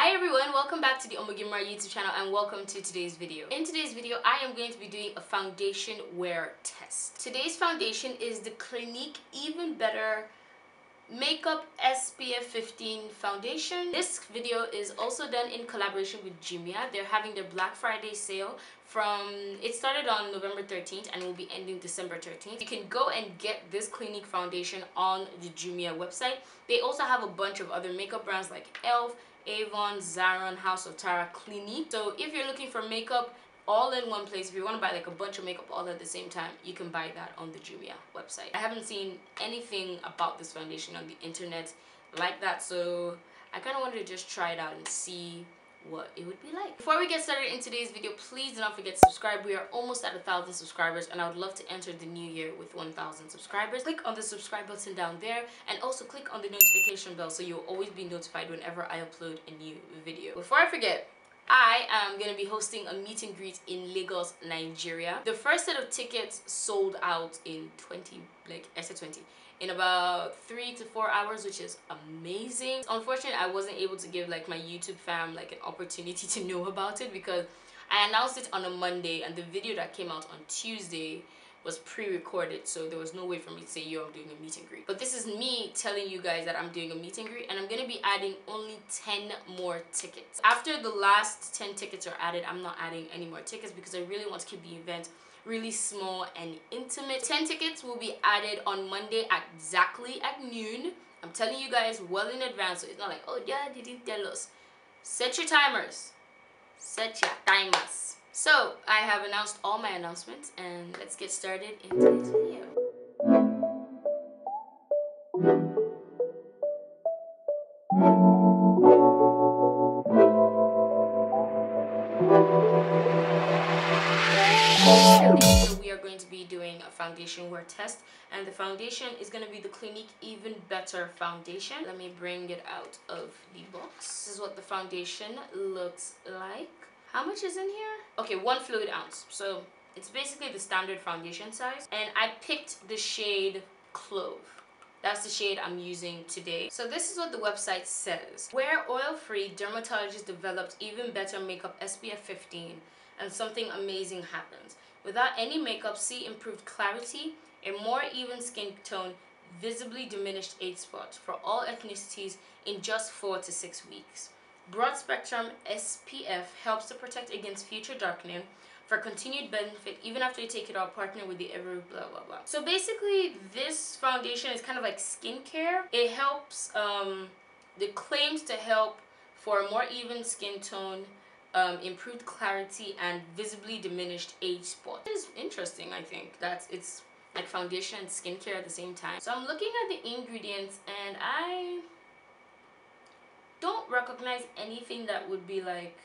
Hi everyone, welcome back to the OMOGEMURA YouTube channel and welcome to today's video. In today's video, I am going to be doing a foundation wear test. Today's foundation is the Clinique Even Better Makeup SPF 15 foundation. This video is also done in collaboration with Jumia. They're having their Black Friday sale it started on November 13th and will be ending December 13th. You can go and get this Clinique foundation on the Jumia website. They also have a bunch of other makeup brands like Elf, Avon, Zaron, House of Tara, Clinique. So if you're looking for makeup all in one place, if you want to buy like a bunch of makeup all at the same time, you can buy that on the Jumia website. I haven't seen anything about this foundation on the internet like that, so I kind of wanted to just try it out and see what it would be like. Before we get started in today's video, please do not forget to subscribe. We are almost at 1,000 subscribers and I would love to enter the new year with 1,000 subscribers. Click on the subscribe button down there and also click on the notification bell so you'll always be notified whenever I upload a new video. Before I forget, I am going to be hosting a meet and greet in Lagos, Nigeria. The first set of tickets sold out in in about 3 to 4 hours, which is amazing. Unfortunately, I wasn't able to give like my YouTube fam like an opportunity to know about it because I announced it on a Monday and the video that came out on Tuesday was pre-recorded, so there was no way for me to say, yo, I'm doing a meet and greet. But this is me telling you guys that I'm doing a meet and greet, and I'm gonna be adding only 10 more tickets. After the last 10 tickets are added, I'm not adding any more tickets because I really want to keep the event really small and intimate. 10 tickets will be added on Monday exactly at noon. I'm telling you guys well in advance, so it's not like, oh yeah, they didn't tell us. Set your timers. Set your timers. So I have announced all my announcements and let's get started in today's video. So we are going to be doing a foundation wear test, and the foundation is going to be the Clinique Even Better foundation. Let me bring it out of the box. This is what the foundation looks like. How much is in here? Okay, 1 fluid ounce. So it's basically the standard foundation size, and I picked the shade Clove. That's the shade I'm using today. So this is what the website says. Wear oil-free, dermatologist developed Even Better Makeup SPF 15 and something amazing happens. Without any makeup, see improved clarity, a more even skin tone, visibly diminished age spots for all ethnicities in just 4 to 6 weeks. Broad spectrum SPF helps to protect against future darkening for continued benefit even after you take it off, partner with the ever blah blah blah. So basically this foundation is kind of like skincare. It helps, it claims to help for a more even skin tone, improved clarity and visibly diminished age spot. It is interesting. I think that it's like foundation and skincare at the same time. So I'm looking at the ingredients and I don't recognize anything that would be like,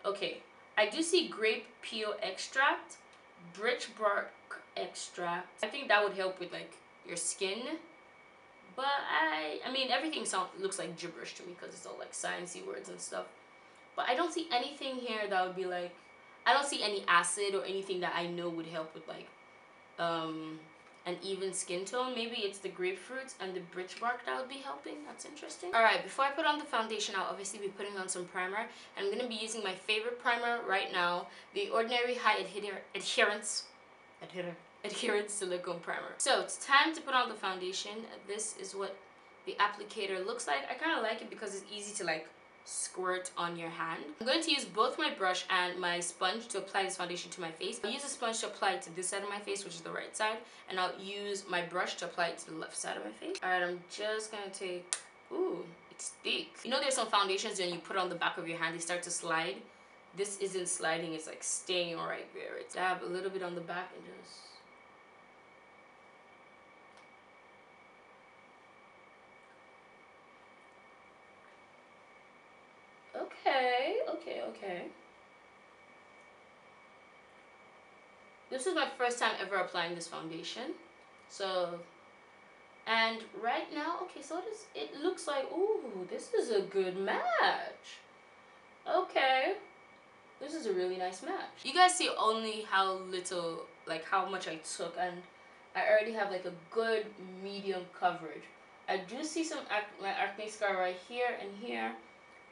okay, I do see grape peel extract, birch bark extract. I think that would help with like your skin, but I mean everything looks like gibberish to me because it's all like sciencey words and stuff. But I don't see anything here that would be like, I don't see any acid or anything that I know would help with like an even skin tone. Maybe it's the grapefruits and the birch bark that would be helping. That's interesting. Alright, before I put on the foundation, I'll obviously be putting on some primer. And I'm going to be using my favorite primer right now, the Ordinary High Adherence Silicone Primer. So it's time to put on the foundation. This is what the applicator looks like. I kind of like it because it's easy to like squirt on your hand. I'm going to use both my brush and my sponge to apply this foundation to my face. I'll use a sponge to apply it to this side of my face, which is the right side, and I'll use my brush to apply it to the left side of my face. Alright, I'm just gonna take, ooh, it's thick. You know there's some foundations when you put on the back of your hand, they start to slide. This isn't sliding, it's like staying right there. It's dab a little bit on the back and just okay. This is my first time ever applying this foundation. So, and right now, okay, so it looks like, ooh, this is a good match. Okay. This is a really nice match. You guys see only how little, like how much I took, and I already have like a good medium coverage. I do see my acne scar right here and here,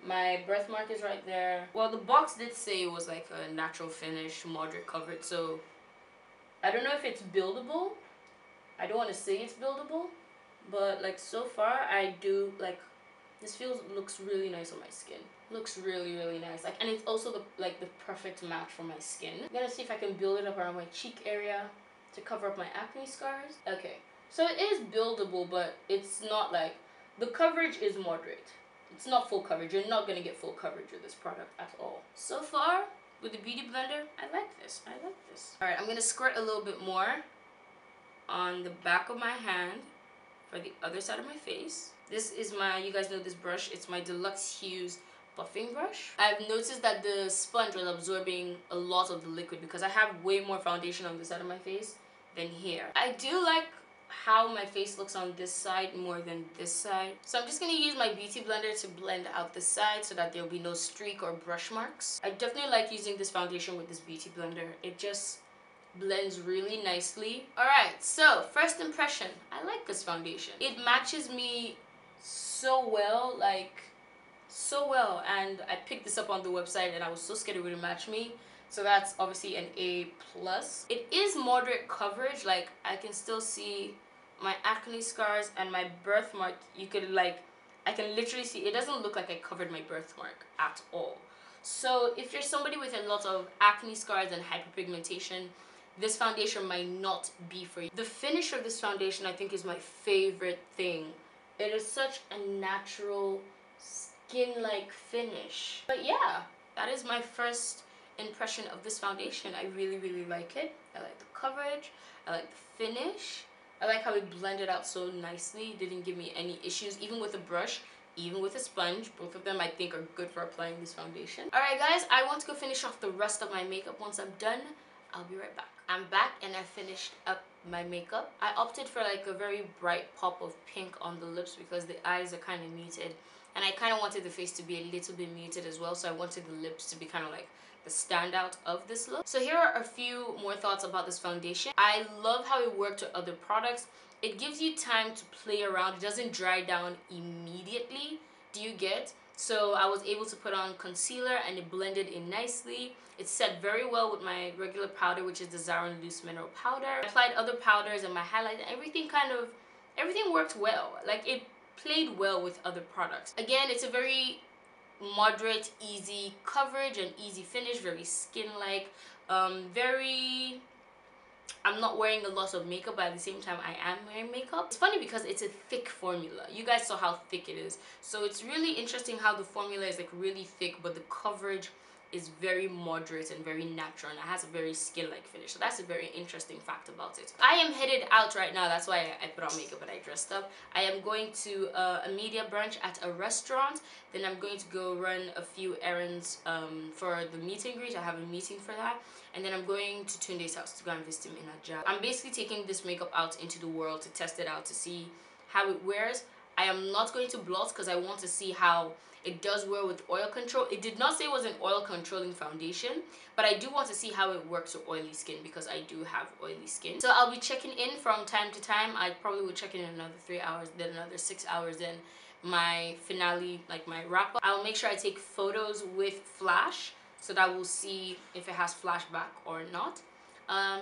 My birthmark is right there. Well, the box did say it was like a natural finish, moderate coverage, so I don't know if it's buildable. I don't want to say it's buildable, but like so far I do like this looks really nice on my skin. Looks really, really nice. Like, and it's also the perfect match for my skin. I'm gonna see if I can build it up around my cheek area to cover up my acne scars. Okay, so it is buildable, but it's not like, the coverage is moderate. It's not full coverage. You're not gonna get full coverage with this product at all. So far, with the Beauty Blender, I like this. I like this. All right, I'm gonna squirt a little bit more on the back of my hand for the other side of my face. This is my, you guys know this brush, it's my Deluxe Hues buffing brush. I've noticed that the sponge was absorbing a lot of the liquid because I have way more foundation on this side of my face than here. I do like how my face looks on this side more than this side. So I'm just gonna use my Beauty Blender to blend out this side so that there'll be no streak or brush marks. I definitely like using this foundation with this Beauty Blender. It just blends really nicely. Alright, so first impression. I like this foundation. It matches me so well, like so well, and I picked this up on the website and I was so scared it wouldn't match me. So that's obviously an A+. It is moderate coverage, like I can still see my acne scars and my birthmark. You could like, I can literally see, it doesn't look like I covered my birthmark at all. So if you're somebody with a lot of acne scars and hyperpigmentation, this foundation might not be for you. The finish of this foundation I think is my favorite thing. It is such a natural skin-like finish. But yeah, that is my first impression of this foundation. I really, really like it. I like the coverage. I like the finish. I like how it blended out so nicely. It didn't give me any issues, even with a brush, even with a sponge. Both of them I think are good for applying this foundation. Alright guys, I want to go finish off the rest of my makeup. Once I'm done, I'll be right back. I'm back and I finished up my makeup. I opted for like a very bright pop of pink on the lips because the eyes are kind of muted, and I kind of wanted the face to be a little bit muted as well, so I wanted the lips to be kind of like the standout of this look. So here are a few more thoughts about this foundation. I love how it worked with other products. It gives you time to play around. It doesn't dry down immediately. Do you get? So I was able to put on concealer and it blended in nicely. It set very well with my regular powder, which is the Zaron Loose Mineral Powder. I applied other powders and my highlight, and everything worked well. Like, it played well with other products. Again, it's a very moderate, easy coverage and easy finish, very skin-like, I'm not wearing a lot of makeup, but at the same time I am wearing makeup. It's funny because it's a thick formula. You guys saw how thick it is. So it's really interesting how the formula is like really thick, but the coverage is very moderate and very natural, and it has a very skin-like finish. So that's a very interesting fact about it. I am headed out right now. That's why I put on makeup and I dressed up. I am going to a media brunch at a restaurant. Then I'm going to go run a few errands for the meet and greet. I have a meeting for that. And then I'm going to Tunde's house to go and visit him in a job. I'm basically taking this makeup out into the world to test it out, to see how it wears. I am not going to blot because I want to see how it does wear with oil control. It did not say it was an oil controlling foundation, but I do want to see how it works with oily skin because I do have oily skin. So I'll be checking in from time to time. I probably will check in another 3 hours, then another 6 hours, then my finale, like my wrap up. I'll make sure I take photos with flash so that we'll see if it has flashback or not.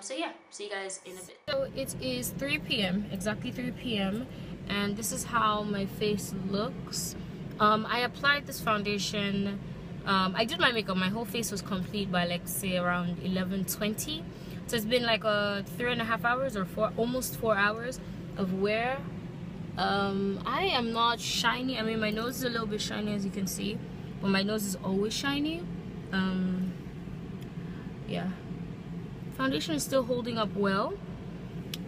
So yeah, see you guys in a bit. So it is 3 p.m, exactly 3 p.m, and this is how my face looks. I applied this foundation, I did my makeup, my whole face was complete by like say around 11:20. So it's been like 3.5 hours or almost 4 hours of wear. I am not shiny. I mean, my nose is a little bit shiny, as you can see, but my nose is always shiny. Yeah, foundation is still holding up well.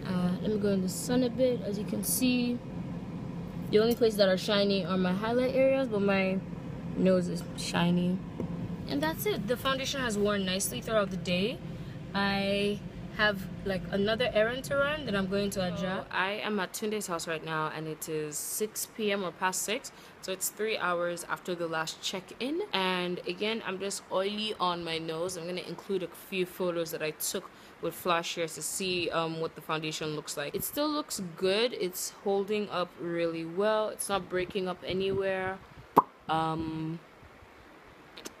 Let me go in the sun a bit. As you can see, the only places that are shiny are my highlight areas, but my nose is shiny. And that's it. The foundation has worn nicely throughout the day. I have like another errand to run, then I'm going to a job. I am at Tunde's house right now, and it is 6 p.m. or past 6, so it's 3 hours after the last check-in. And again, I'm just oily on my nose. I'm going to include a few photos that I took with flash here to see what the foundation looks like. It still looks good. It's holding up really well. It's not breaking up anywhere.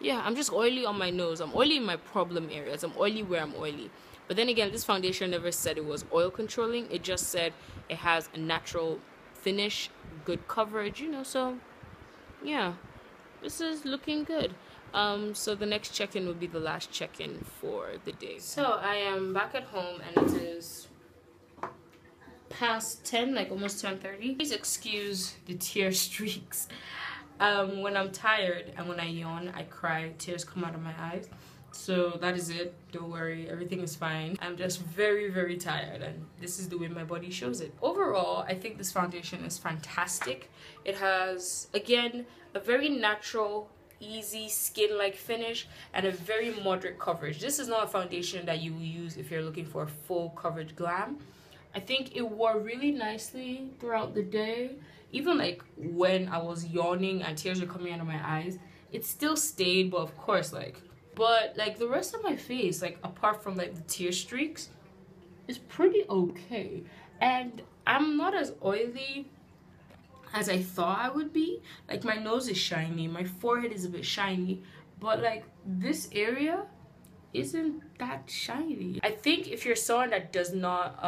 yeah, I'm just oily on my nose. I'm oily in my problem areas. I'm oily where I'm oily. But then again, this foundation never said it was oil controlling. It just said it has a natural finish, good coverage, you know. So yeah, this is looking good. So the next check-in will be the last check-in for the day. So I am back at home and it is past 10, like almost 10:30. Please excuse the tear streaks. When I'm tired and when I yawn, I cry, tears come out of my eyes. So that is it. Don't worry, everything is fine. I'm just very, very tired, and this is the way my body shows it. Overall, I think this foundation is fantastic. It has, again, a very natural, easy skin-like finish and a very moderate coverage. This is not a foundation that you will use if you're looking for a full coverage glam. I think it wore really nicely throughout the day. Even like when I was yawning and tears were coming out of my eyes, it still stayed, but of course, like the rest of my face, like apart from like the tear streaks, is pretty okay. And I'm not as oily as I thought I would be. Like my nose is shiny, my forehead is a bit shiny, but like this area isn't that shiny. I think if you're someone that does not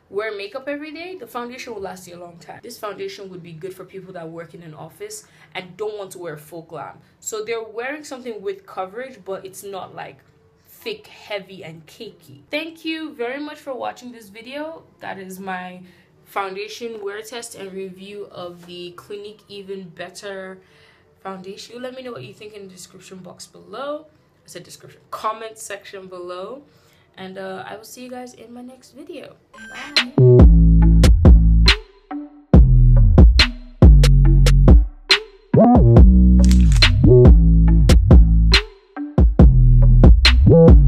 wear makeup every day, the foundation will last you a long time. This foundation would be good for people that work in an office and don't want to wear full glam. So they're wearing something with coverage, but it's not like thick, heavy, and cakey. Thank you very much for watching this video. That is my foundation wear test and review of the Clinique Even Better foundation. You let me know what you think in the description box below. I said description, comment section below. And I will see you guys in my next video. Bye.